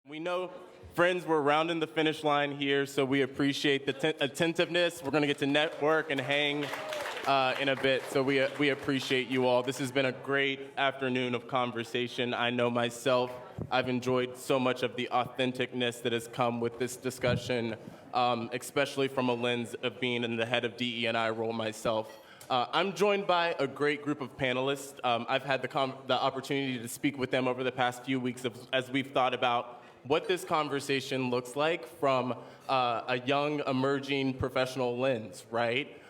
We know, friends, we're rounding the finish line here, so we appreciate the attentiveness. We're going to get to network and hang in a bit, so we appreciate you all. This has been a great afternoon of conversation. I know myself, I've enjoyed so much of the authenticness that has come with this discussion, especially from a lens of being in the head of DE&I role myself. I'm joined by a great group of panelists. I've had the opportunity to speak with them over the past few weeks as we've thought about what this conversation looks like from a young, emerging professional lens, right?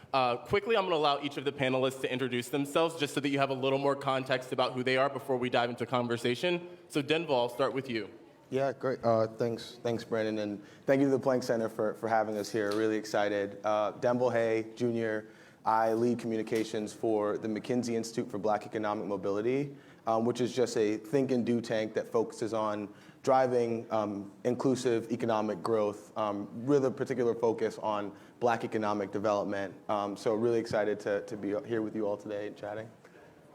Quickly, I'm going to allow each of the panelists to introduce themselves just so that you have a little more context about who they are before we dive into conversation. So Denvol, I'll start with you. Yeah, great. Thanks, Brandon, and thank you to the Planck Center for having us here. Really excited. Denvol Haye Jr. I lead communications for the McKinsey Institute for Black Economic Mobility, which is just a think and do tank that focuses on driving inclusive economic growth, with a particular focus on Black economic development. So really excited to be here with you all today and chatting.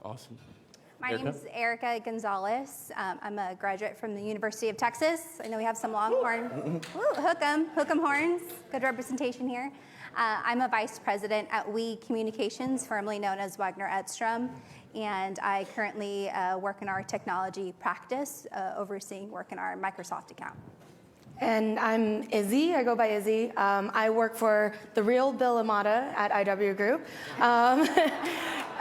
Awesome. My name is Erika Gonzalez. I'm a graduate from the University of Texas. I know we have some Longhorn. Hook 'em horns. Good representation here. I'm a vice president at We Communications, formerly known as Wagner Edstrom, and I currently work in our technology practice, overseeing work in our Microsoft account. And I'm Izzy. I go by Izzy. I work for the real Bill Amata at IW Group.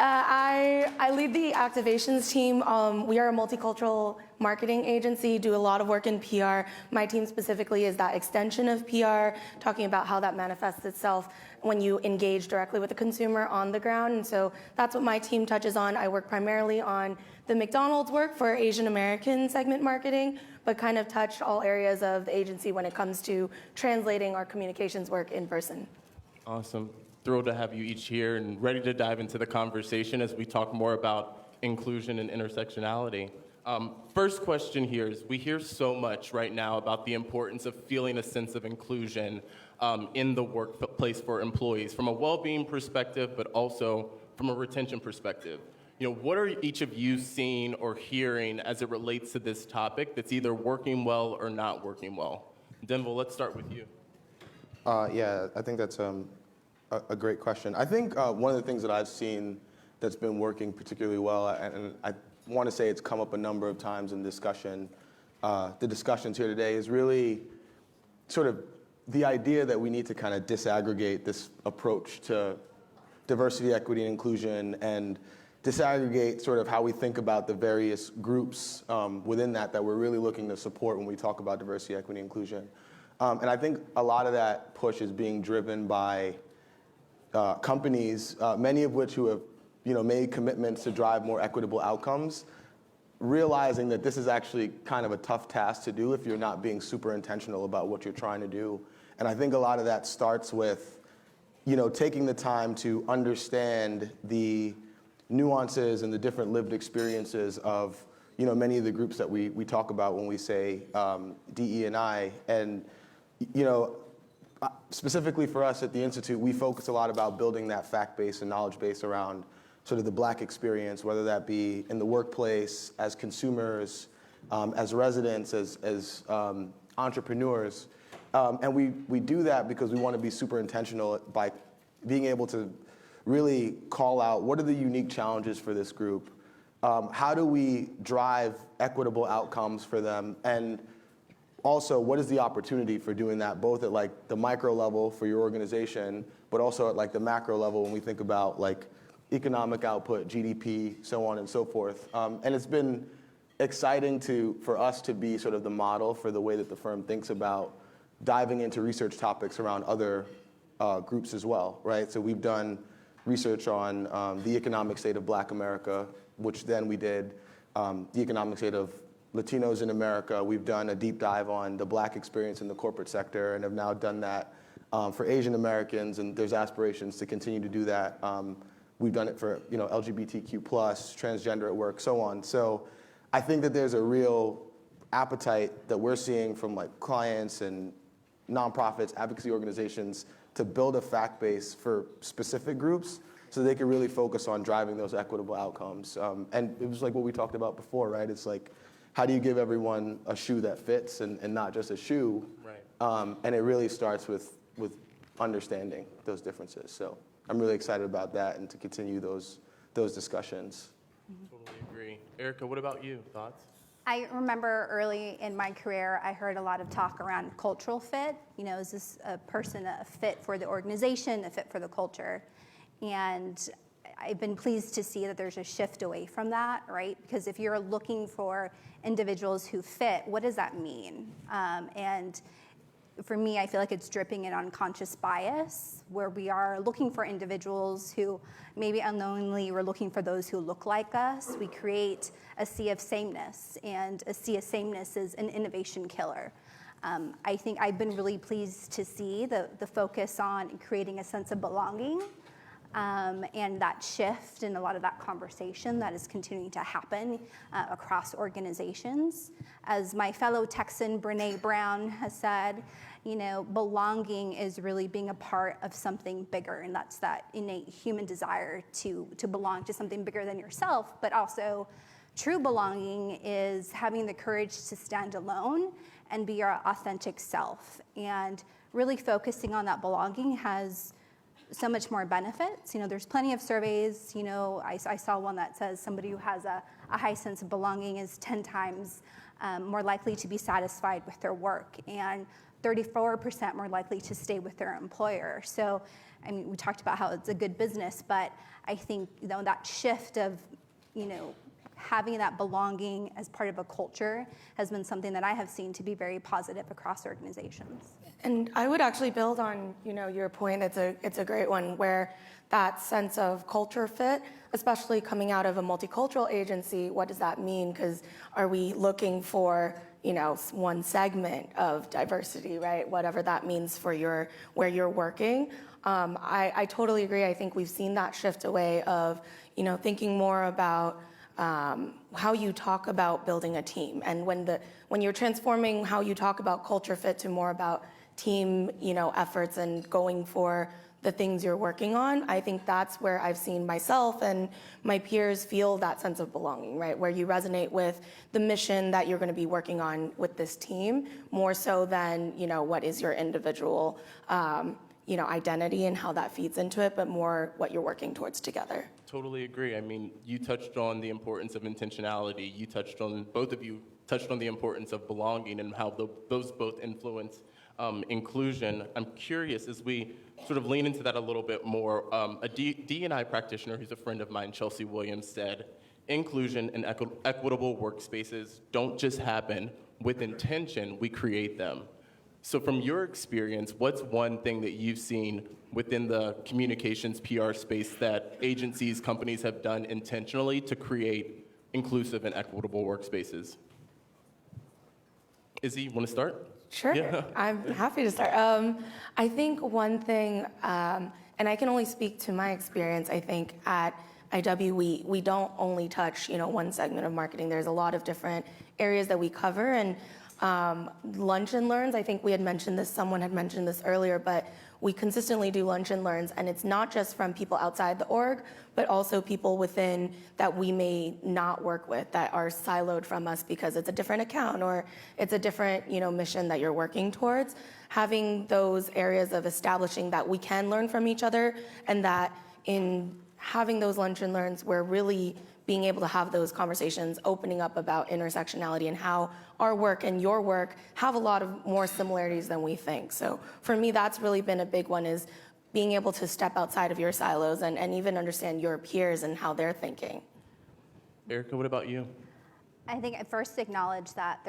I lead the activations team. We are a multicultural marketing agency, do a lot of work in PR. My team specifically is that extension of PR, talking about how that manifests itself when you engage directly with the consumer on the ground. And so that's what my team touches on. I work primarily on the McDonald's work for Asian American segment marketing, but kind of touch all areas of the agency when it comes to translating our communications work in person. Awesome. Thrilled to have you each here and ready to dive into the conversation as we talk more about inclusion and intersectionality. First question here is, we hear so much right now about the importance of feeling a sense of inclusion in the workplace for employees, from a well-being perspective, but also from a retention perspective. You know, what are each of you seeing or hearing as it relates to this topic that's either working well or not working well? Denvol, let's start with you. Yeah, I think that's a great question. I think one of the things that I've seen that's been working particularly well, and I want to say it's come up a number of times in discussion, the discussions here today, is really sort of the idea that we need to kind of disaggregate this approach to diversity, equity, and inclusion, and disaggregate sort of how we think about the various groups within that we're really looking to support when we talk about diversity, equity, and inclusion. And I think a lot of that push is being driven by companies, many of which who have made commitments to drive more equitable outcomes, realizing that this is actually kind of a tough task to do if you're not being super intentional about what you're trying to do. And I think a lot of that starts with taking the time to understand the nuances and the different lived experiences of many of the groups that we talk about when we say DE&I. And specifically for us at the Institute, we focus a lot about building that fact base and knowledge base around sort of the Black experience, whether that be in the workplace, as consumers, as residents, as entrepreneurs. And we do that because we want to be super intentional by being able to really call out what are the unique challenges for this group, how do we drive equitable outcomes for them, and also what is the opportunity for doing that, both at like the micro level for your organization, but also at like the macro level when we think about like economic output, GDP, so on and so forth. And it's been exciting for us to be sort of the model for the way that the firm thinks about diving into research topics around other groups as well, right? So we've done research on the economic state of Black America, which then we did the economic state of Latinos in America. We've done a deep dive on the Black experience in the corporate sector and have now done that for Asian Americans, and there's aspirations to continue to do that. We've done it for LGBTQ+, transgender at work, so on. So I think that there's a real appetite that we're seeing from like clients and nonprofits, advocacy organizations, to build a fact base for specific groups so they can really focus on driving those equitable outcomes. And it was like what we talked about before, right? It's like how do you give everyone a shoe that fits and not just a shoe? Right. And it really starts with understanding those differences. So I'm really excited about that and to continue those discussions. Totally agree. Erika, what about you? Thoughts? I remember early in my career, I heard a lot of talk around cultural fit. You know, is this a person a fit for the organization, a fit for the culture? And I've been pleased to see that there's a shift away from that, right? Because if you're looking for individuals who fit, what does that mean? And for me, I feel like it's dripping in unconscious bias, where we are looking for individuals who maybe unknowingly we're looking for those who look like us. We create a sea of sameness, and a sea of sameness is an innovation killer. I think I've been really pleased to see the focus on creating a sense of belonging, and that shift and a lot of that conversation that is continuing to happen across organizations. As my fellow Texan, Brene Brown, has said, you know, belonging is really being a part of something bigger, and that's that innate human desire to belong to something bigger than yourself, but also true belonging is having the courage to stand alone and be your authentic self. And really focusing on that belonging has so much more benefits. You know, there's plenty of surveys. You know, I saw one that says somebody who has a high sense of belonging is 10 times more likely to be satisfied with their work, and 34% more likely to stay with their employer. So, I mean, we talked about how it's a good business, but I think, you know, that shift of, you know, having that belonging as part of a culture has been something that I have seen to be very positive across organizations. And I would actually build on, you know, your point. It's a great one, where that sense of culture fit, especially coming out of a multicultural agency, what does that mean? Because are we looking for, you know, one segment of diversity, right? Whatever that means for where you're working. I totally agree. I think we've seen that shift away of, you know, thinking more about how you talk about building a team. And when you're transforming how you talk about culture fit to more about team, you know, efforts and going for the things you're working on, I think that's where I've seen myself and my peers feel that sense of belonging, right? Where you resonate with the mission that you're going to be working on with this team, more so than, you know, what is your individual, you know, identity and how that feeds into it, but more what you're working towards together. Totally agree. I mean, you touched on the importance of intentionality. Both of you touched on the importance of belonging and how those both influence inclusion. I'm curious, as we sort of lean into that a little bit more, a D&I practitioner who's a friend of mine, Chelsea Williams, said, inclusion and equitable workspaces don't just happen. With intention, we create them. So from your experience, what's one thing that you've seen within the communications PR space that agencies, companies have done intentionally to create inclusive and equitable workspaces? Izzy, you want to start? Sure, yeah. I'm happy to start. I think one thing, and I can only speak to my experience, I think at IW, we don't only touch, you know, one segment of marketing. There's a lot of different areas that we cover, and lunch and learns, I think we had mentioned this, someone had mentioned this earlier, but we consistently do lunch and learns, and it's not just from people outside the org, but also people within that we may not work with, that are siloed from us because it's a different account or it's a different, you know, mission that you're working towards. Having those areas of establishing that we can learn from each other, and that in having those lunch and learns, we're really being able to have those conversations, opening up about intersectionality and how our work and your work have a lot of more similarities than we think. So for me, that's really been a big one, is being able to step outside of your silos and even understand your peers and how they're thinking. Erika, what about you? I think I first acknowledge that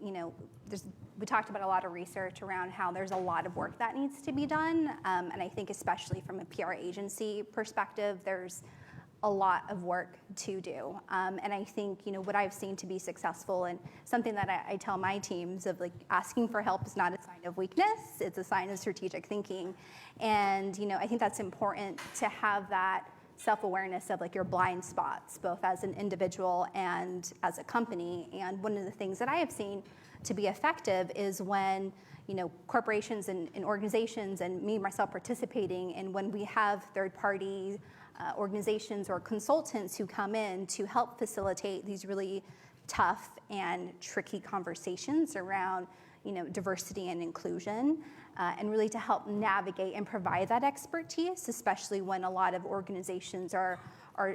we talked about a lot of research around how there's a lot of work that needs to be done. And I think especially from a PR agency perspective, there's a lot of work to do. And I think, you know, what I've seen to be successful, and something that I tell my teams of, like, asking for help is not a sign of weakness, it's a sign of strategic thinking. And, you know, I think that's important to have that self-awareness of, like, your blind spots, both as an individual and as a company. And one of the things that I have seen to be effective is when, you know, corporations and organizations, and me myself participating, and when we have third-party organizations or consultants who come in to help facilitate these really tough and tricky conversations around, diversity and inclusion, and really to help navigate and provide that expertise, especially when a lot of organizations are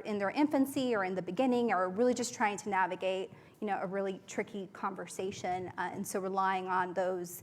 in their infancy or in the beginning, or really just trying to navigate, a really tricky conversation. And so relying on those,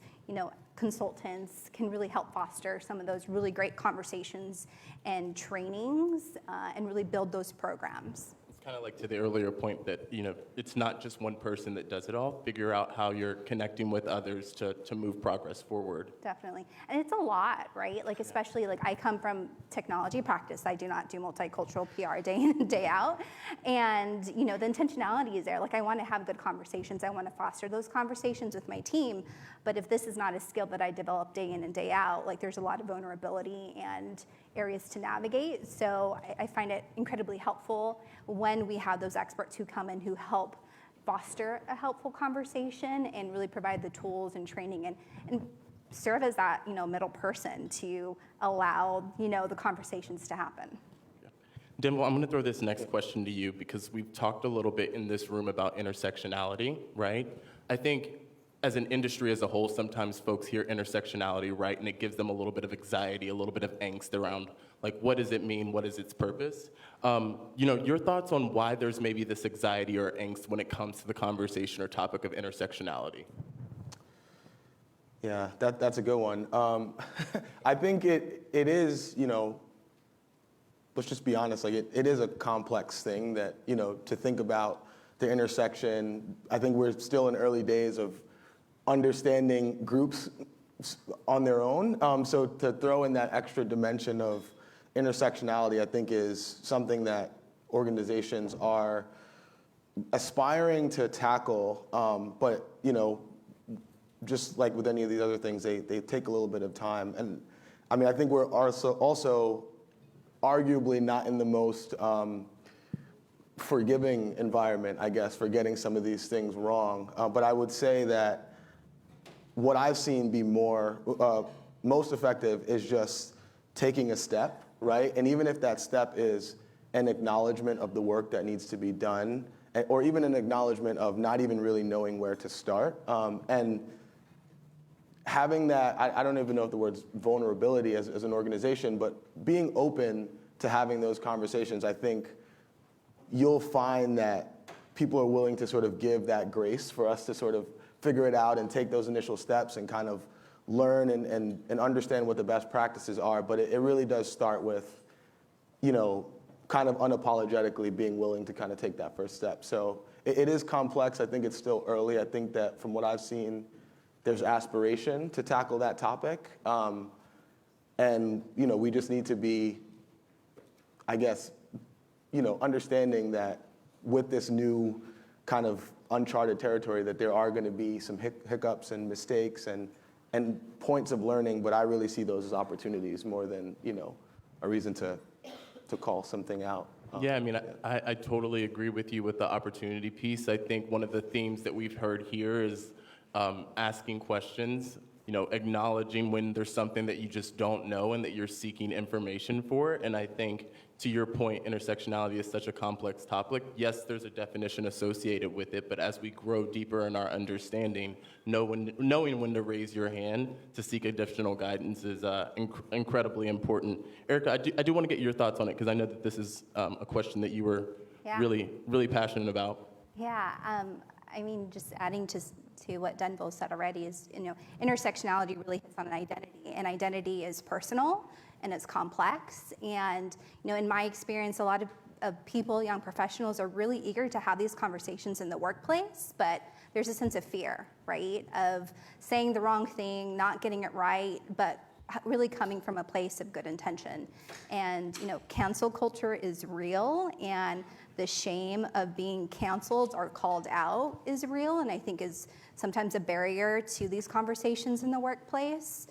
consultants can really help foster some of those really great conversations and trainings, and really build those programs. Kind of like to the earlier point that, it's not just one person that does it all. Figure out how you're connecting with others to move progress forward. Definitely. And it's a lot, right? Like, especially, like, I come from technology practice. I do not do multicultural PR day in and day out. And, the intentionality is there. Like, I want to have good conversations. I want to foster those conversations with my team. But if this is not a skill that I develop day in and day out, like, there's a lot of vulnerability and areas to navigate. So I find it incredibly helpful when we have those experts who come in who help foster a helpful conversation and really provide the tools and training and serve as that, middle person to allow, the conversations to happen. Denvol, I'm going to throw this next question to you because we've talked a little bit in this room about intersectionality, right? I think as an industry as a whole, sometimes folks hear intersectionality, right, and it gives them a little bit of anxiety, a little bit of angst around, like, what does it mean? What is its purpose? Your thoughts on why there's maybe this anxiety or angst when it comes to the conversation or topic of intersectionality? Yeah, that's a good one. I think it is, let's just be honest, like it is a complex thing that, to think about the intersection. I think we're still in early days of understanding groups on their own. So to throw in that extra dimension of intersectionality, I think is something that organizations are aspiring to tackle, but, just like with any of these other things, they take a little bit of time. And I mean, I think we're also arguably not in the most forgiving environment, I guess, for getting some of these things wrong. But I would say that what I've seen be most effective is just taking a step, right? And even if that step is an acknowledgement of the work that needs to be done, or even an acknowledgement of not even really knowing where to start, and having that, I don't even know if the word's vulnerability as an organization, but being open to having those conversations, I think you'll find that people are willing to sort of give that grace for us to sort of figure it out and take those initial steps and kind of learn and understand what the best practices are. But it really does start with, kind of unapologetically being willing to kind of take that first step. So it is complex. I think it's still early. I think that from what I've seen, there's aspiration to tackle that topic. And, we just need to be, I guess, understanding that with this new kind of uncharted territory, that there are going to be some hiccups and mistakes and points of learning, but I really see those as opportunities more than, a reason to call something out. Yeah, I mean, I totally agree with you with the opportunity piece. I think one of the themes that we've heard here is asking questions, acknowledging when there's something that you just don't know and that you're seeking information for. And I think, to your point, intersectionality is such a complex topic. Yes, there's a definition associated with it, but as we grow deeper in our understanding, knowing when to raise your hand to seek additional guidance is incredibly important. Erika, I do want to get your thoughts on it because I know that this is a question that you were really, really passionate about. Yeah, I mean, just adding to what Denvol said already is, intersectionality really hits on an identity, and identity is personal and it's complex. And, in my experience, a lot of people, young professionals, are really eager to have these conversations in the workplace, but there's a sense of fear, right? Of saying the wrong thing, not getting it right, but really coming from a place of good intention. And, cancel culture is real, and the shame of being canceled or called out is real, and I think is sometimes a barrier to these conversations in the workplace.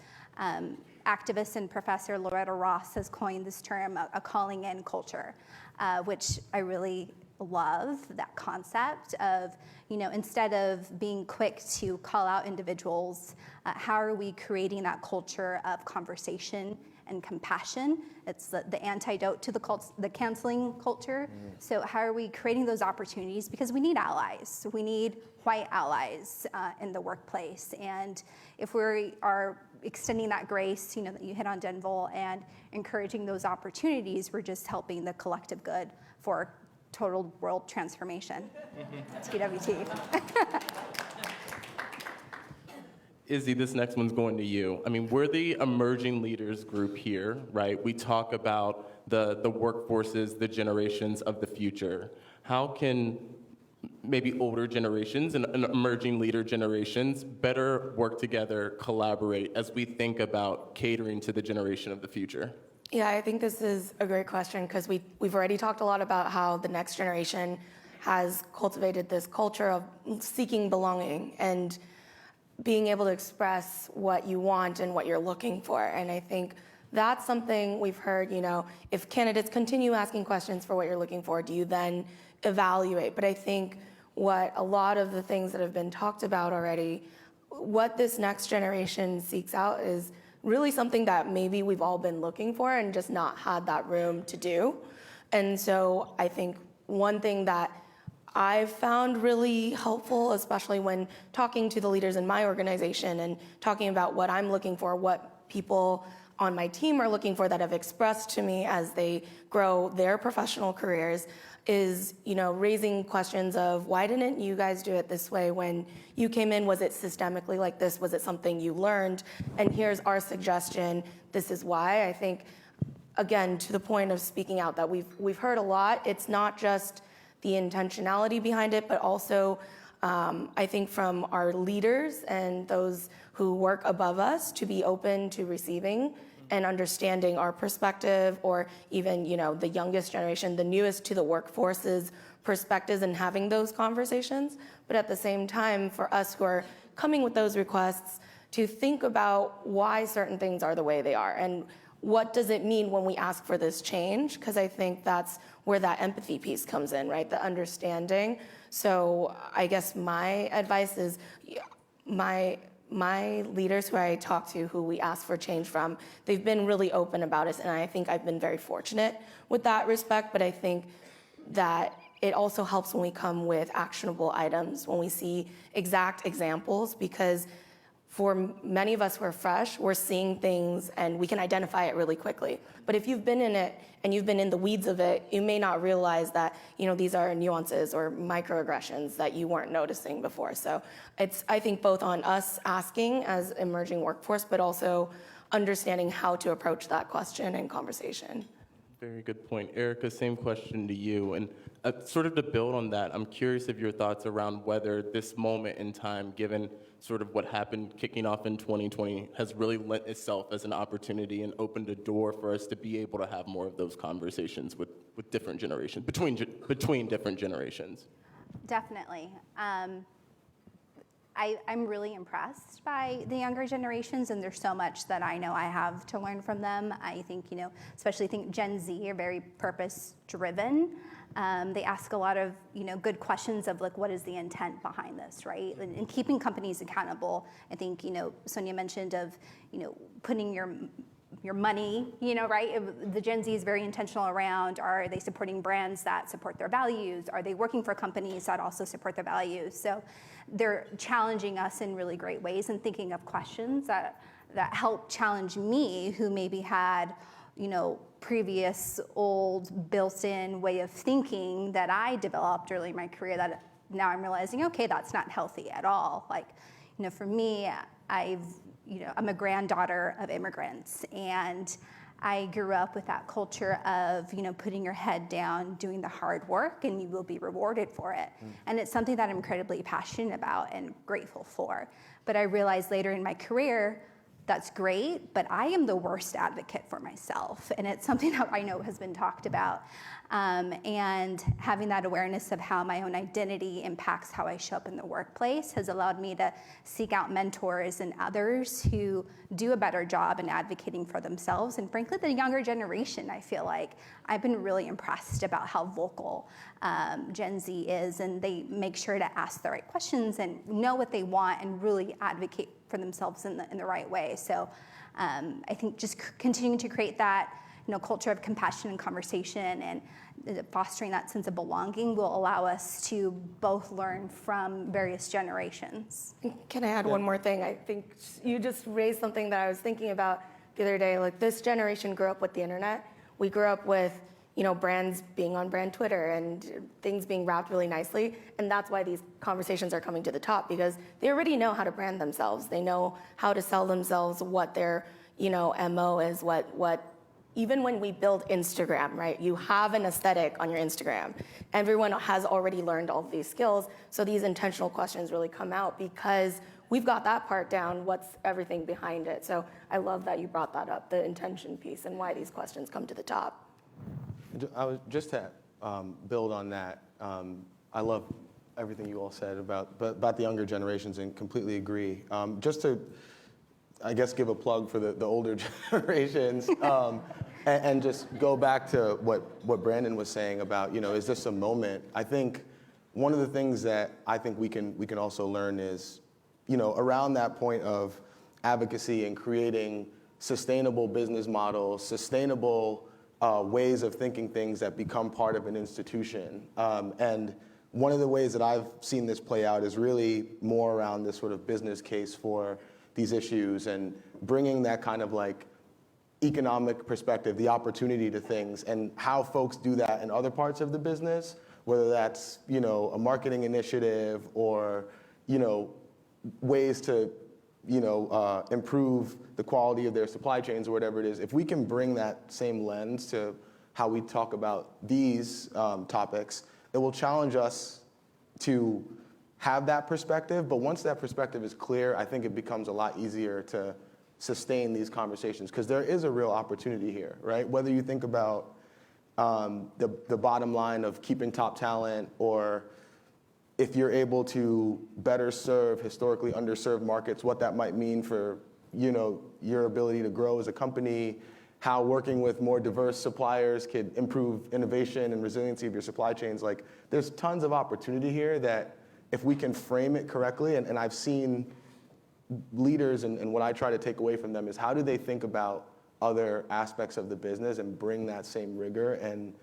Activist and Professor Loretta Ross has coined this term, a calling in culture, which I really love, that concept of, instead of being quick to call out individuals, how are we creating that culture of conversation and compassion. It's the antidote to the canceling culture. So how are we creating those opportunities? Because we need allies. We need white allies in the workplace. And if we are extending that grace, that you hit on, Denvol, and encouraging those opportunities, we're just helping the collective good for total world transformation. TWT. Izzy, this next one's going to you. I mean, we're the emerging leaders group here, right? We talk about the workforces, the generations of the future. How can maybe older generations and emerging leader generations better work together, collaborate as we think about catering to the generation of the future? Yeah, I think this is a great question because we've already talked a lot about how the next generation has cultivated this culture of seeking belonging and being able to express what you want and what you're looking for. And I think that's something we've heard, if candidates continue asking questions for what you're looking for, do you then evaluate? But I think what a lot of the things that have been talked about already, what this next generation seeks out is really something that maybe we've all been looking for and just not had that room to do. And so I think one thing that I've found really helpful, especially when talking to the leaders in my organization and talking about what I'm looking for, what people on my team are looking for that have expressed to me as they grow their professional careers, is raising questions of why didn't you guys do it this way when you came in? Was it systemically like this? Was it something you learned? And here's our suggestion. This is why. I think, again, to the point of speaking out, that we've heard a lot. It's not just the intentionality behind it, but also I think from our leaders and those who work above us to be open to receiving and understanding our perspective, or even the youngest generation, the newest to the workforce's perspectives, and having those conversations. But at the same time, for us who are coming with those requests, to think about why certain things are the way they are and what does it mean when we ask for this change? Because I think that's where that empathy piece comes in, right? The understanding. So I guess my advice is my leaders who I talk to, who we ask for change from, they've been really open about it. And I think I've been very fortunate with that respect. But I think that it also helps when we come with actionable items, when we see exact examples, because for many of us who are fresh, we're seeing things and we can identify it really quickly. But if you've been in it and you've been in the weeds of it, you may not realize that these are nuances or microaggressions that you weren't noticing before. So it's, I think, both on us asking as emerging workforce, but also understanding how to approach that question and conversation. Very good point. Erika, same question to you. And sort of to build on that, I'm curious of your thoughts around whether this moment in time, given sort of what happened kicking off in 2020, has really lent itself as an opportunity and opened a door for us to be able to have more of those conversations with different generations, between different generations. Definitely. I'm really impressed by the younger generations, and there's so much that I know I have to learn from them. I think, especially think Gen Z are very purpose-driven. They ask a lot of, good questions of like, what is the intent behind this, right? And keeping companies accountable. I think, Sonia mentioned of, putting your money, right? The Gen Z is very intentional around, are they supporting brands that support their values? Are they working for companies that also support their values? So they're challenging us in really great ways and thinking of questions that help challenge me, who maybe had, previous old built-in way of thinking that I developed early in my career that now I'm realizing, okay, that's not healthy at all. Like, for me, I'm a granddaughter of immigrants, and I grew up with that culture of, putting your head down, doing the hard work, and you will be rewarded for it. And it's something that I'm incredibly passionate about and grateful for. But I realized later in my career, that's great, but I am the worst advocate for myself. And it's something that I know has been talked about. And having that awareness of how my own identity impacts how I show up in the workplace has allowed me to seek out mentors and others who do a better job in advocating for themselves. And frankly, the younger generation, I feel like I've been really impressed about how vocal Gen Z is, and they make sure to ask the right questions and know what they want and really advocate for themselves in the right way. So I think just continuing to create that culture of compassion and conversation and fostering that sense of belonging will allow us to both learn from various generations. Can I add one more thing? I think you just raised something that I was thinking about the other day. Like, this generation grew up with the internet. We grew up with brands being on brand Twitter and things being wrapped really nicely. And that's why these conversations are coming to the top, because they already know how to brand themselves. They know how to sell themselves, what their MO is, what even when we build Instagram, right? You have an aesthetic on your Instagram. Everyone has already learned all of these skills. So these intentional questions really come out because we've got that part down, what's everything behind it. So I love that you brought that up, the intention piece and why these questions come to the top. I was just to build on that. I love everything you all said about the younger generations and completely agree. Just to, I guess, give a plug for the older generations and just go back to what Brandon was saying about, is this a moment? I think one of the things that I think we can also learn is, around that point of advocacy and creating sustainable business models, sustainable ways of thinking things that become part of an institution. And one of the ways that I've seen this play out is really more around this sort of business case for these issues and bringing that kind of like economic perspective, the opportunity to things, and how folks do that in other parts of the business, whether that's, a marketing initiative or, ways to, improve the quality of their supply chains or whatever it is. If we can bring that same lens to how we talk about these topics, it will challenge us to have that perspective. But once that perspective is clear, I think it becomes a lot easier to sustain these conversations, because there is a real opportunity here, right? Whether you think about the bottom line of keeping top talent, or if you're able to better serve historically underserved markets, what that might mean for your ability to grow as a company, how working with more diverse suppliers could improve innovation and resiliency of your supply chains. Like, there's tons of opportunity here that if we can frame it correctly, and I've seen leaders, and what I try to take away from them is how do they think about other aspects of the business and bring that same rigor and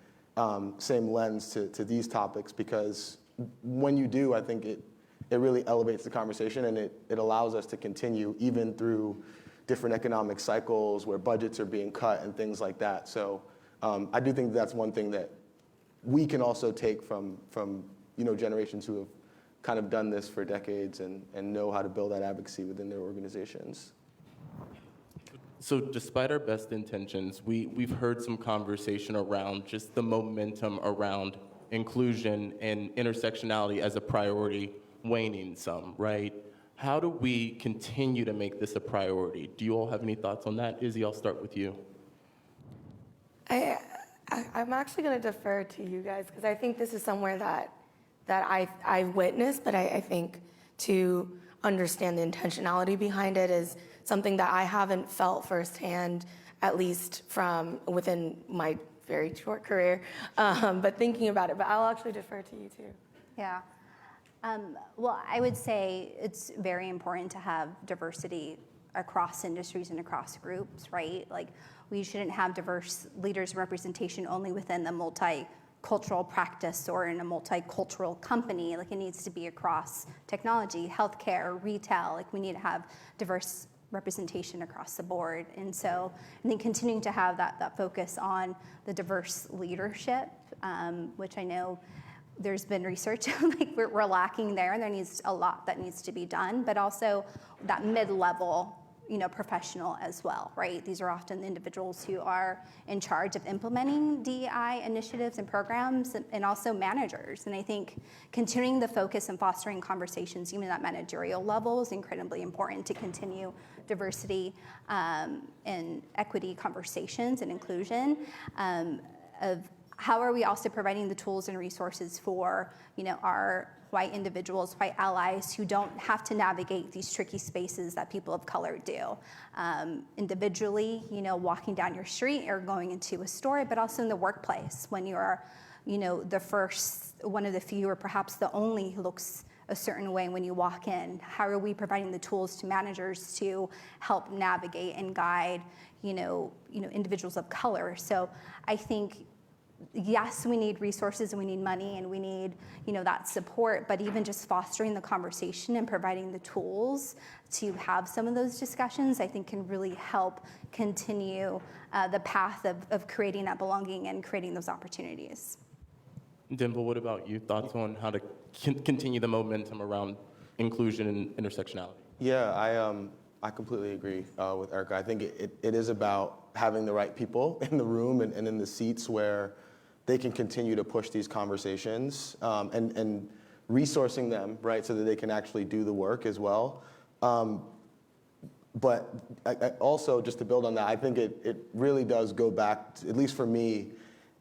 same lens to these topics, because when you do, I think it really elevates the conversation, and it allows us to continue even through different economic cycles where budgets are being cut and things like that. So I do think that's one thing that we can also take from generations who have kind of done this for decades and know how to build that advocacy within their organizations. So despite our best intentions, we've heard some conversation around just the momentum around inclusion and intersectionality as a priority waning some, right? How do we continue to make this a priority? Do you all have any thoughts on that? Izzy, I'll start with you. I'm actually going to defer to you guys, because I think this is somewhere that I've witnessed, but I think to understand the intentionality behind it is something that I haven't felt firsthand, at least from within my very short career, but thinking about it. But I'll actually defer to you too. Yeah. Well, I would say it's very important to have diversity across industries and across groups, right? Like, we shouldn't have diverse leaders representation only within the multicultural practice or in a multicultural company. Like, it needs to be across technology, healthcare, retail. Like, we need to have diverse representation across the board. And so I think continuing to have that focus on the diverse leadership, which I know there's been research like we're lacking there, and there needs a lot that needs to be done, but also that mid-level professional as well, right? These are often the individuals who are in charge of implementing DEI initiatives and programs, and also managers. And I think continuing the focus and fostering conversations, even at managerial level, is incredibly important to continue diversity and equity conversations and inclusion of how are we also providing the tools and resources for our white individuals, white allies who don't have to navigate these tricky spaces that people of color do. Individually, walking down your street or going into a store, but also in the workplace when you're, the first, one of the few, or perhaps the only who looks a certain way when you walk in? How are we providing the tools to managers to help navigate and guide, individuals of color? So I think, yes, we need resources and we need money and we need, that support, but even just fostering the conversation and providing the tools to have some of those discussions, I think can really help continue the path of creating that belonging and creating those opportunities. Denvol, what about you? Thoughts on how to continue the momentum around inclusion and intersectionality? Yeah, I completely agree with Erika. I think it is about having the right people in the room and in the seats where they can continue to push these conversations and resourcing them, right, so that they can actually do the work as well. But I also, just to build on that, I think it really does go back, at least for me,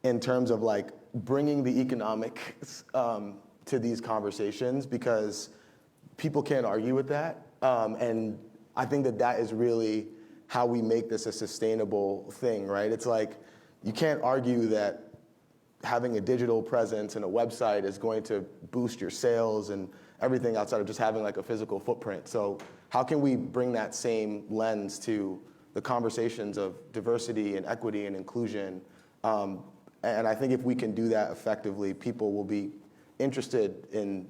in terms of like bringing the economics to these conversations, because people can't argue with that. And I think that is really how we make this a sustainable thing, right? It's like, you can't argue that having a digital presence and a website is going to boost your sales and everything outside of just having like a physical footprint. So how can we bring that same lens to the conversations of diversity and equity and inclusion? And I think if we can do that effectively, people will be interested in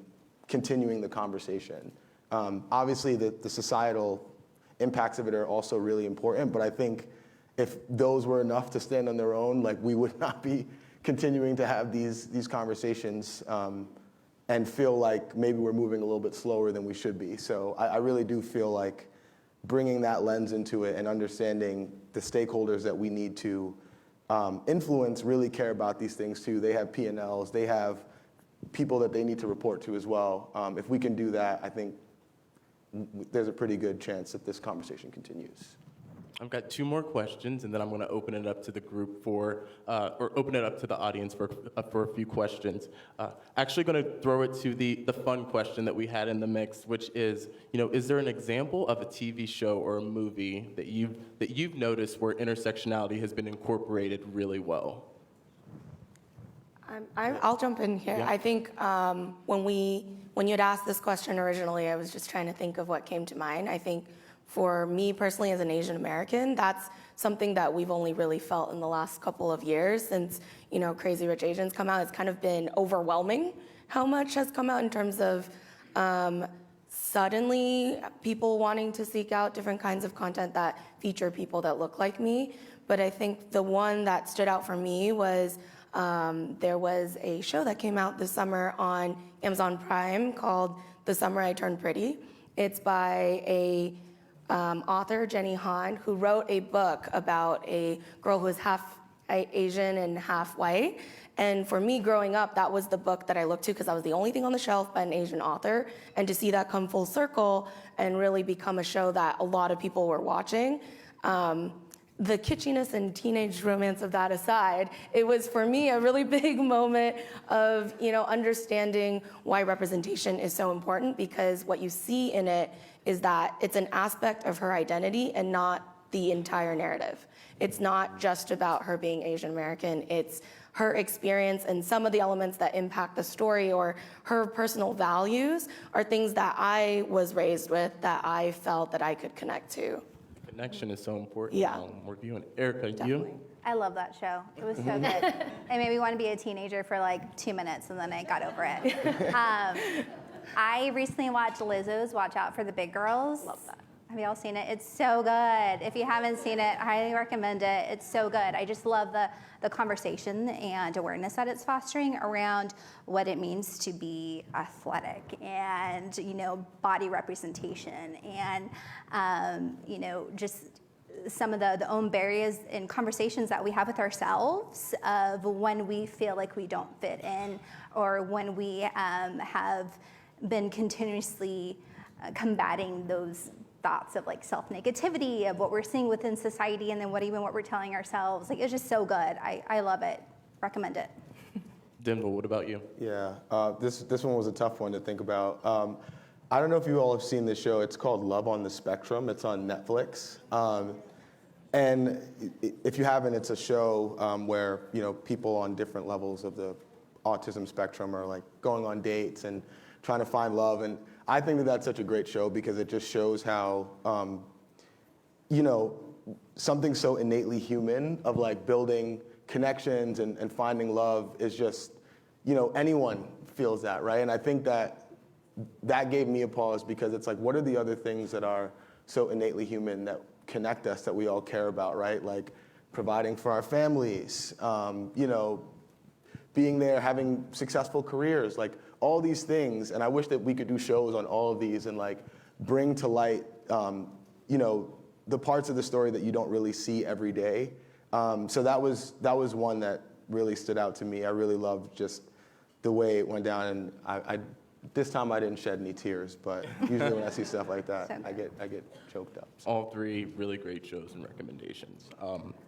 continuing the conversation. Obviously, the societal impacts of it are also really important, but I think if those were enough to stand on their own, like, we would not be continuing to have these conversations and feel like maybe we're moving a little bit slower than we should be. So I really do feel like bringing that lens into it and understanding the stakeholders that we need to influence really care about these things too. They have P&Ls, they have people that they need to report to as well. If we can do that, I think there's a pretty good chance that this conversation continues. I've got two more questions, and then I'm going to open it up to the group or open it up to the audience for a few questions. Actually going to throw it to the fun question that we had in the mix, which is, is there an example of a TV show or a movie that you've noticed where intersectionality has been incorporated really well? I'll jump in here. Yeah. I think when you'd asked this question originally, I was just trying to think of what came to mind. I think for me personally as an Asian American, that's something that we've only really felt in the last couple of years since, Crazy Rich Asians come out. It's kind of been overwhelming how much has come out in terms of suddenly people wanting to seek out different kinds of content that feature people that look like me. But I think the one that stood out for me was there was a show that came out this summer on Amazon Prime called The Summer I Turned Pretty. It's by a author, Jenny Han, who wrote a book about a girl who was half Asian and half white. And for me growing up, that was the book that I looked to because that was the only thing on the shelf by an Asian author. And to see that come full circle and really become a show that a lot of people were watching, the kitschiness and teenage romance of that aside, it was for me a really big moment of, understanding why representation is so important, because what you see in it is that it's an aspect of her identity and not the entire narrative. It's not just about her being Asian American, it's her experience, and some of the elements that impact the story or her personal values are things that I was raised with, that I felt that I could connect to. Connection is so important. Yeah. We're viewing Erika, Definitely. you? I love that show. It was so good. It made me want to be a teenager for like 2 minutes, and then I got over it. I recently watched Lizzo's Watch Out for the Big Girls. Love that. Have y'all seen it? It's so good. If you haven't seen it, I highly recommend it. It's so good. I just love the conversation and awareness that it's fostering around what it means to be athletic and, body representation and, just some of the own barriers and conversations that we have with ourselves of when we feel like we don't fit in, or when we have been continuously combating those thoughts of like self-negativity of what we're seeing within society, and then what we're telling ourselves. Like, it's just so good. I love it. Recommend it. Denvol, what about you? Yeah, this one was a tough one to think about. I don't know if you all have seen this show. It's called Love on the Spectrum. It's on Netflix. And if you haven't, it's a show where people on different levels of the autism spectrum are like going on dates and trying to find love. And I think that that's such a great show because it just shows how, something so innately human of like building connections and finding love is just, anyone feels that, right? And I think that gave me a pause because it's like, what are the other things that are so innately human that connect us that we all care about, right? Like providing for our families, being there, having successful careers, like all these things. And I wish that we could do shows on all of these and like bring to light, the parts of the story that you don't really see every day. So that was one that really stood out to me. I really loved just the way it went down, and I this time I didn't shed any tears, but usually when I see stuff like that, I get choked up. So. All three really great shows and recommendations.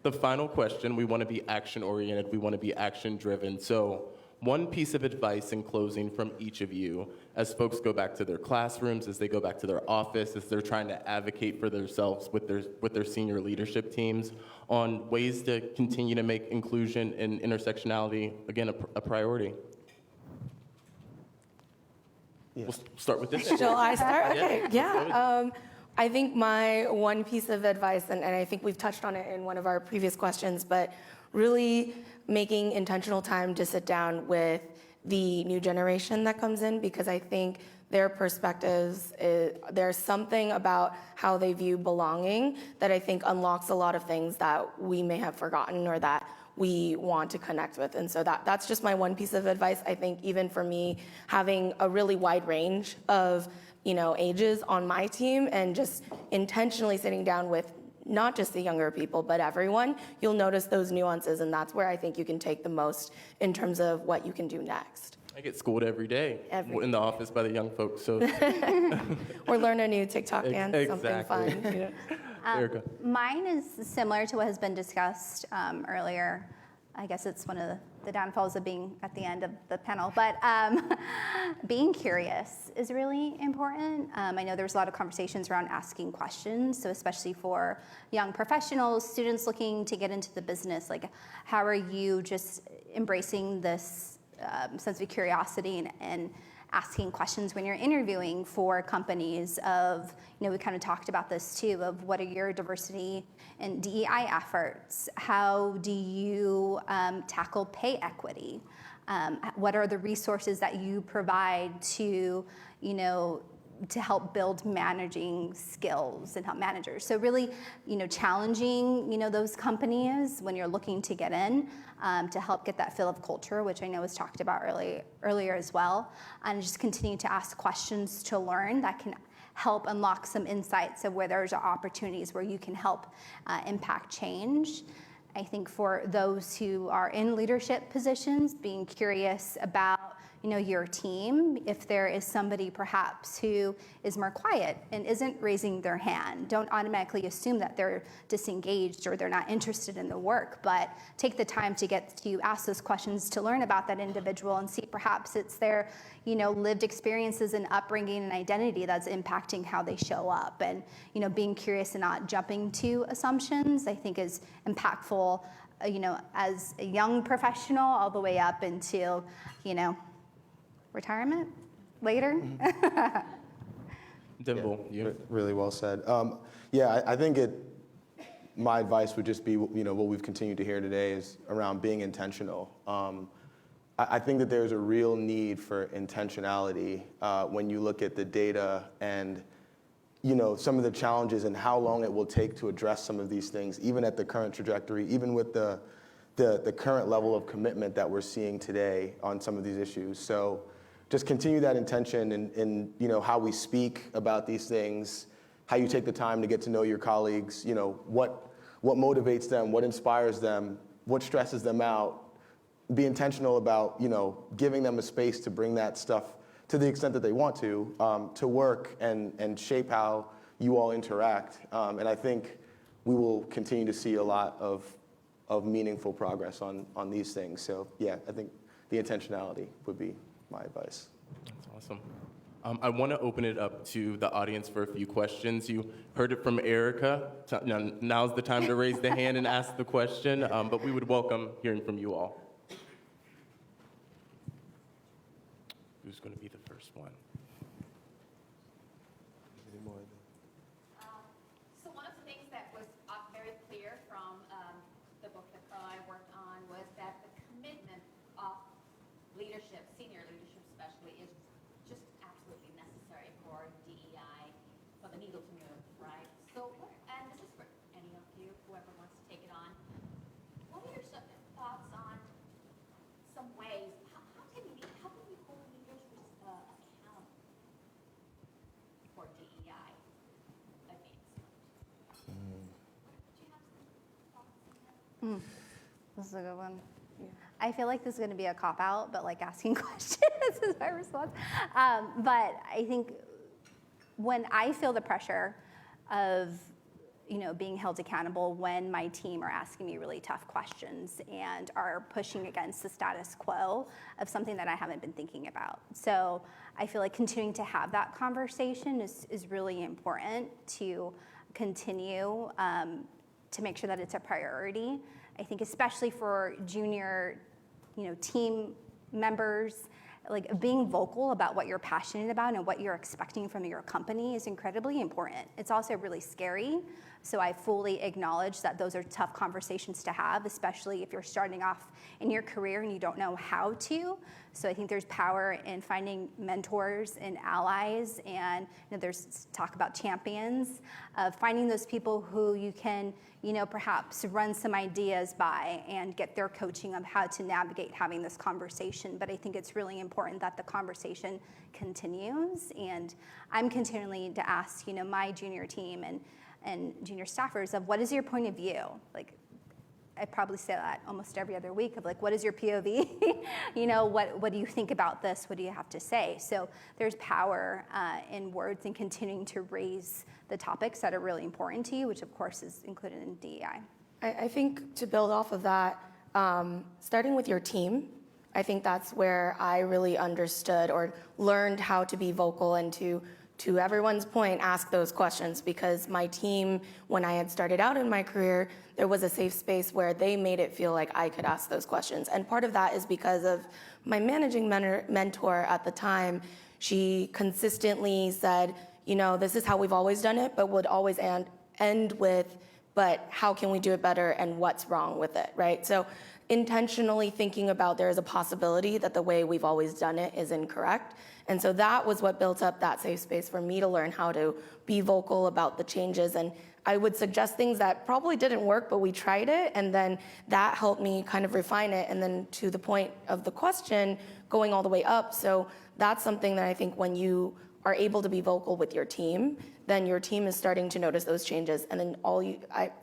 The final question, we want to be action-oriented, we want to be action-driven. So one piece of advice in closing from each of you as folks go back to their classrooms, as they go back to their office, as they're trying to advocate for themselves with their senior leadership teams on ways to continue to make inclusion and intersectionality, again, a priority. Yeah. We'll start with this. Shall I start? Okay, yeah. I think my one piece of advice, and I think we've touched on it in one of our previous questions, but really making intentional time to sit down with the new generation that comes in, because I think their perspectives, there's something about how they view belonging that I think unlocks a lot of things that we may have forgotten or that we want to connect with. And so that's just my one piece of advice. I think even for me, having a really wide range of ages on my team and just intentionally sitting down with not just the younger people, but everyone, you'll notice those nuances, and that's where I think you can take the most in terms of what you can do next. I get schooled every day in the office by the young folks. So or learn a new TikTok dance, exactly. Something fun. Erika. Mine is similar to what has been discussed earlier. I guess it's one of the downfalls of being at the end of the panel, but being curious is really important. I know there's a lot of conversations around asking questions, so especially for young professionals, students looking to get into the business, like how are you just embracing this sense of curiosity and asking questions when you're interviewing for companies of, we kind of talked about this too, of what are your diversity and DEI efforts? How do you tackle pay equity? What are the resources that you provide to, to help build managing skills and help managers? So really, challenging, those companies when you're looking to get in to help get that feel of culture, which I know was talked about earlier as well, and just continue to ask questions to learn that can help unlock some insights of where there's opportunities where you can help impact change. I think for those who are in leadership positions, being curious about your team, if there is somebody perhaps who is more quiet and isn't raising their hand, don't automatically assume that they're disengaged or they're not interested in the work, but take the time to get to ask those questions to learn about that individual and see perhaps it's their lived experiences and upbringing and identity that's impacting how they show up. And being curious and not jumping to assumptions, I think is impactful, as a young professional all the way up until, retirement later. Denvol, you. Really well said. I think my advice would just be, what we've continued to hear today is around being intentional. I think that there's a real need for intentionality when you look at the data and, some of the challenges and how long it will take to address some of these things, even at the current trajectory, even with the current level of commitment that we're seeing today on some of these issues. So just continue that intention in how we speak about these things, how you take the time to get to know your colleagues, what motivates them, what inspires them, what stresses them out. Be intentional about, giving them a space to bring that stuff to the extent that they want to work and shape how you all interact. And I think we will continue to see a lot of meaningful progress on these things. So I think the intentionality would be my advice. That's awesome. I want to open it up to the audience for a few questions. You heard it from Erika. Now's the time to raise the hand and ask the question, but we would welcome hearing from you all. Who's going to be the first first one. So one of the things that was very clear from the book that Carl and I worked on was that the commitment of leadership, senior leadership especially, is just absolutely necessary for DEI, for the needle to move, right? So, and this is for any of you, whoever wants to take it on. What are your thoughts on some ways, how can we hold leaders accountable for DEI advancement? Do you have some thoughts on that? This is a good one. I feel like this is going to be a cop-out, but like asking questions is my response. But I think when I feel the pressure of being held accountable when my team are asking me really tough questions and are pushing against the status quo of something that I haven't been thinking about. So I feel like continuing to have that conversation is really important to continue to make sure that it's a priority. I think especially for junior, team members, like being vocal about what you're passionate about and what you're expecting from your company is incredibly important. It's also really scary. So I fully acknowledge that those are tough conversations to have, especially if you're starting off in your career and you don't know how to. So I think there's power in finding mentors and allies, and there's talk about champions, finding those people who you can, perhaps run some ideas by and get their coaching of how to navigate having this conversation. But I think it's really important that the conversation continues, and I'm continuing to ask, my junior team and junior staffers of what is your point of view? Like, I probably say that almost every other week of like, what is your POV? What do you think about this? What do you have to say? So there's power in words and continuing to raise the topics that are really important to you, which of course is included in DEI. I think to build off of that, starting with your team, I think that's where I really understood or learned how to be vocal and to everyone's point, ask those questions, because my team, when I had started out in my career, there was a safe space where they made it feel like I could ask those questions. And part of that is because of my managing mentor at the time. She consistently said, this is how we've always done it, but would always end with, but how can we do it better and what's wrong with it, right? So intentionally thinking about there is a possibility that the way we've always done it is incorrect. And so that was what built up that safe space for me to learn how to be vocal about the changes. And I would suggest things that probably didn't work, but we tried it. And then that helped me kind of refine it. And then to the point of the question, going all the way up. So that's something that I think when you are able to be vocal with your team, then your team is starting to notice those changes. And then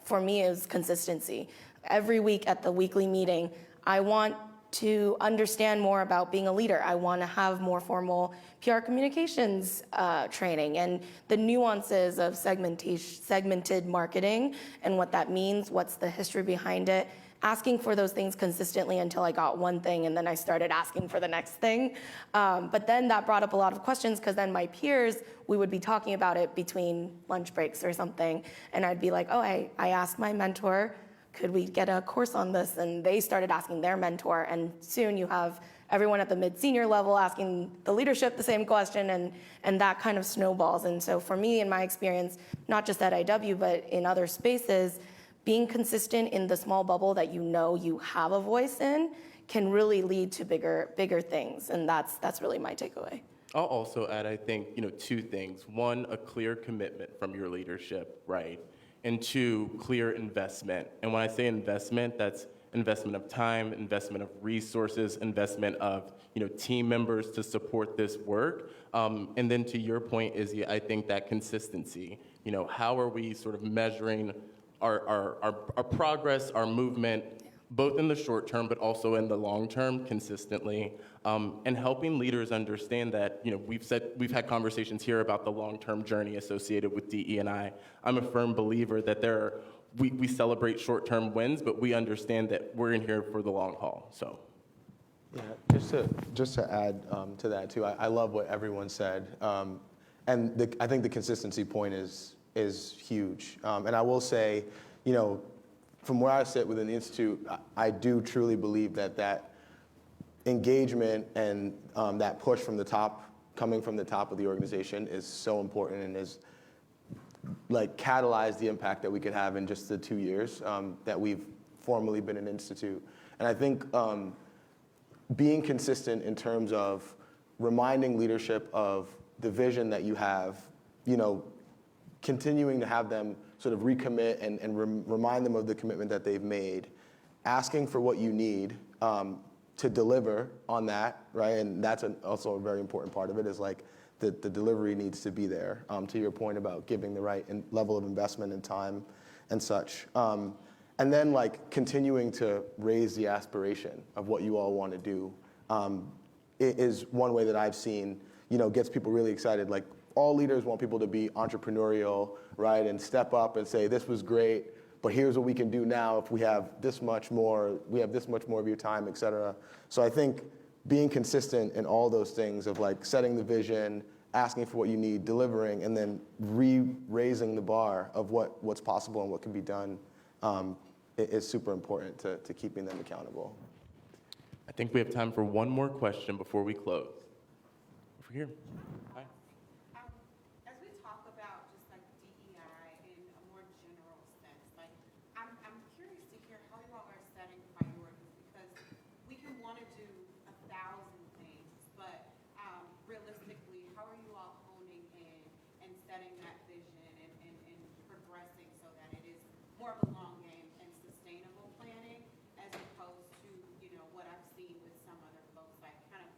for me, is consistency. Every week at the weekly meeting, I want to understand more about being a leader. I want to have more formal PR communications training and the nuances of segmented marketing and what that means, what's the history behind it, asking for those things consistently until I got one thing, and then I started asking for the next thing. But then that brought up a lot of questions, because then my peers, we would be talking about it between lunch breaks or something, and I'd be like, I asked my mentor, could we get a course on this? And they started asking their mentor, and soon you have everyone at the mid-senior level asking the leadership the same question, and that kind of snowballs. And so for me, in my experience, not just at IW, but in other spaces, being consistent in the small bubble that you have a voice in can really lead to bigger things, and that's really my takeaway. I'll also add, I think, two things. One, a clear commitment from your leadership, right? And two, clear investment. And when I say investment, that's investment of time, investment of resources, investment of team members to support this work. And then to your point, Izzy, I think that consistency. How are we sort of measuring our progress, our movement, both in the short term, but also in the long term consistently, and helping leaders understand that, we've had conversations here about the long-term journey associated with DE&I. I'm a firm believer that we celebrate short-term wins, but we understand that we're in here for the long haul, so. Yeah, just to add to that too, I love what everyone said. And I think the consistency point is huge. And I will say, from where I sit within the Institute, I do truly believe that engagement and that push from the top coming from the top of the organization is so important and is like catalyzed the impact that we could have in just the 2 years that we've formally been an institute. And I think being consistent in terms of reminding leadership of the vision that you have, continuing to have them sort of recommit and remind them of the commitment that they've made, asking for what you need to deliver on that, right? And that's also a very important part of it is like the delivery needs to be there, to your point about giving the right level of investment and time and such. And then like continuing to raise the aspiration of what you all want to do is one way that I've seen, gets people really excited. Like all leaders want people to be entrepreneurial, right? And step up and say, this was great, but here's what we can do now if we have this much more of your time, et cetera. So I think being consistent in all those things of like setting the vision, asking for what you need, delivering, and then raising the bar of what's possible and what can be done is super important to keeping them accountable. I think we have time for one more question before we close. Over here. Hi. As we talk about just like DEI in a more general sense, like I'm curious to hear how you all are setting priorities because we can want to do 1,000 things, but realistically, how are you all honing in and setting that vision and progressing so that it is more of a long game and sustainable planning as opposed to, what I've seen with some other folks, like kind of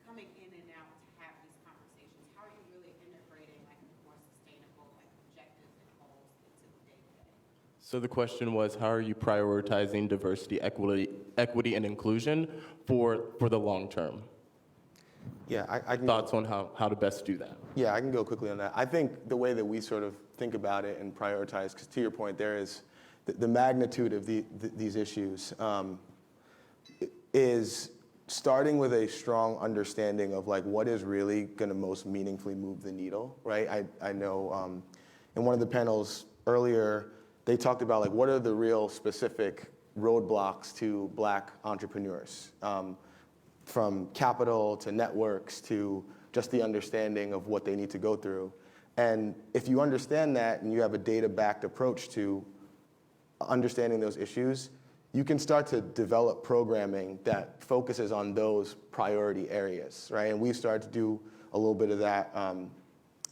coming in and out to have these conversations. How are you really integrating like more sustainable like objectives and goals into the day-to-day? So the question was, how are you prioritizing diversity, equity, and inclusion for the long term? Yeah, I can Thoughts on how to best do that? Yeah, I can go quickly on that. I think the way that we sort of think about it and prioritize, because to your point, there is the magnitude of these issues is starting with a strong understanding of like what is really going to most meaningfully move the needle, right? I know in one of the panels earlier, they talked about like what are the real specific roadblocks to Black entrepreneurs, from capital to networks to just the understanding of what they need to go through. And if you understand that and you have a data-backed approach to understanding those issues, you can start to develop programming that focuses on those priority areas, right? And we've started to do a little bit of that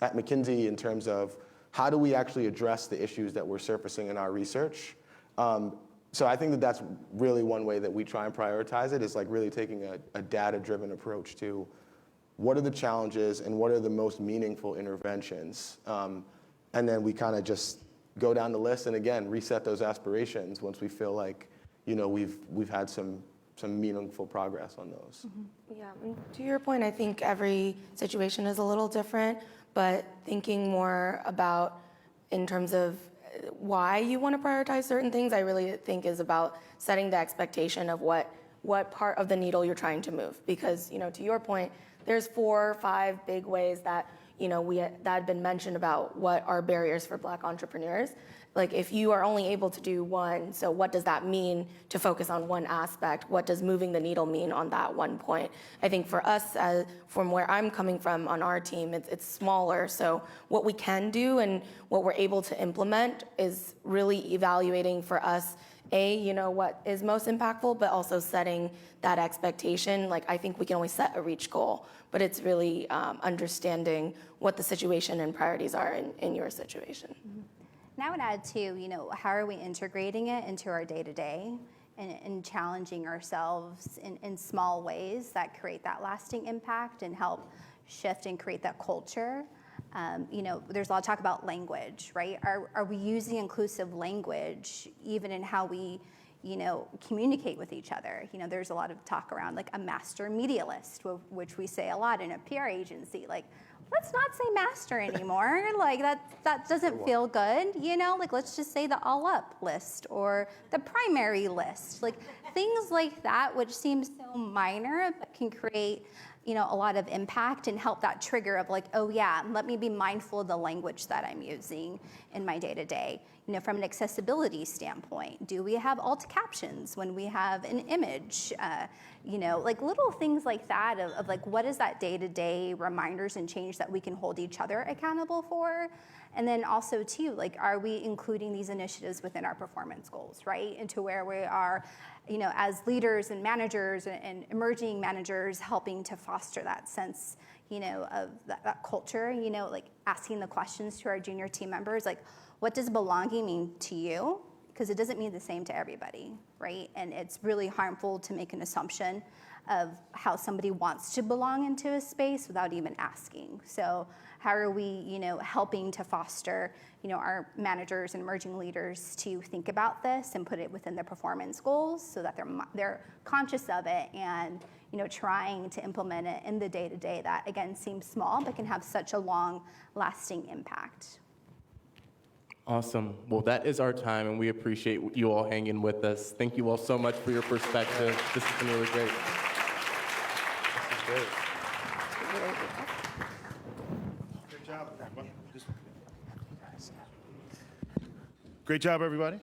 at McKinsey in terms of how do we actually address the issues that we're surfacing in our research. So I think that that's really one way that we try and prioritize it is like really taking a data-driven approach to what are the challenges and what are the most meaningful interventions. And then we kind of just go down the list and again, reset those aspirations once we feel like, we've had some meaningful progress on those. Yeah, and to your point, I think every situation is a little different, but thinking more about in terms of why you want to prioritize certain things, I really think is about setting the expectation of what part of the needle you're trying to move. Because, to your point, there's 4 or 5 big ways that, that had been mentioned about what are barriers for Black entrepreneurs. Like if you are only able to do one, so what does that mean to focus on one aspect? What does moving the needle mean on that one point? I think for us, from where I'm coming from on our team, it's smaller. So what we can do and what we're able to implement is really evaluating for us, what is most impactful, but also setting that expectation. Like I think we can always set a reach goal, but it's really understanding what the situation and priorities are in your situation. Mm-hmm. And I would add too, how are we integrating it into our day-to-day and challenging ourselves in small ways that create that lasting impact and help shift and create that culture. There's a lot of talk about language, right? Are we using inclusive language even in how we, communicate with each other? There's a lot of talk around like a master media list, which we say a lot in a PR agency, like, let's not say master anymore. Like that doesn't feel good, like let's just say the all up list or the primary list, like things like that, which seems so minor, but can create, a lot of impact and help that trigger of like, oh yeah, let me be mindful of the language that I'm using in my day-to-day. From an accessibility standpoint, do we have alt captions when we have an image? Like little things like that of like, what is that day-to-day reminders and change that we can hold each other accountable for? And then also too, like, are we including these initiatives within our performance goals, right? Into where we are, as leaders and managers and emerging managers helping to foster that sense, of that culture, like asking the questions to our junior team members, like, what does belonging mean to you? Because it doesn't mean the same to everybody, right? And it's really harmful to make an assumption of how somebody wants to belong into a space without even asking. So how are we, helping to foster, our managers and emerging leaders to think about this and put it within their performance goals so that they're conscious of it and, trying to implement it in the day-to-day that, again, seems small but can have such a long-lasting impact. Awesome. Well, that is our time, and we appreciate you all hanging with us. Thank you all so much for your perspective. This has been really great. This is great. Great job, everybody. Great job, everybody.